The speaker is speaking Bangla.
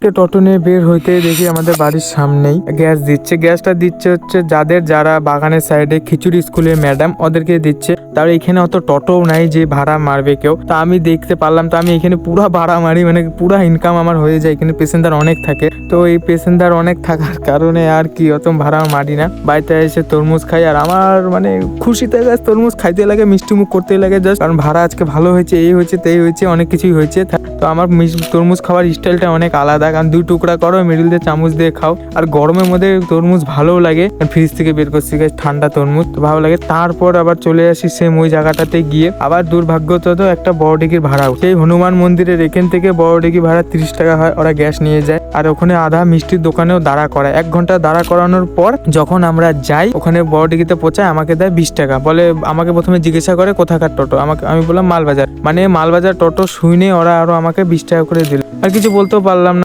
আজকে টোটো নিয়ে বের হইতে দেখি আমাদের বাড়ির সামনেই গ্যাস দিচ্ছে। গ্যাসটা দিচ্ছে হচ্ছে যারা বাগানের সাইডে খিচুড়ি স্কুলের ম্যাডাম ওদেরকে দিচ্ছে। তার এখানে অত টোটোও নাই যে ভাড়া মারবে কেউ। তা আমি দেখতে পারলাম, তো আমি এখানে পুরা ভাড়া মারি, মানে পুরা ইনকাম আমার হয়ে যায়। এখানে প্যাসেঞ্জার অনেক থাকে, তো এই প্যাসেঞ্জার অনেক থাকার কারণে আর কি অত ভাড়া মারি না। বাড়িতে এসে তরমুজ খাই, আর আমার মানে খুশিতে তরমুজ খাইতে লাগে, মিষ্টি মুখ করতে লাগে জাস্ট। কারণ ভাড়া আজকে ভালো হয়েছে, এই হয়েছে তেই হয়েছে, অনেক কিছুই হয়েছে। তো আমার তরমুজ খাওয়ার স্টাইলটা অনেক আলাদা, কারণ 2 টুকরা করো, মিডিল দিয়ে চামচ দিয়ে খাও। আর গরমের মধ্যে তরমুজ ভালোও লাগে, ফ্রিজ থেকে বের করছি ঠান্ডা তরমুজ, তো ভালো লাগে। তারপর আবার চলে আসি সেম ওই জায়গাটাতে গিয়ে, আবার দুর্ভাগ্যত তো একটা বড় ডিগির ভাড়া, সেই হনুমান মন্দিরের এখান থেকে বড় ডিগি ভাড়া 30 টাকা হয়, ওরা গ্যাস নিয়ে যায়। আর ওখানে আধা মিষ্টির দোকানেও দাঁড়া করায়, 1 ঘন্টা দাঁড়া করানোর পর যখন আমরা যাই ওখানে বড় ডিগিতে পৌঁছায়, আমাকে দেয় 20 টাকা। বলে আমাকে প্রথমে জিজ্ঞাসা করে কোথাকার টোটো, আমি বললাম মালবাজার। মানে মালবাজার টোটো শুনে ওরা আরো আমাকে 20 টাকা করে দিল। আর কিছু বলতেও পারলাম না।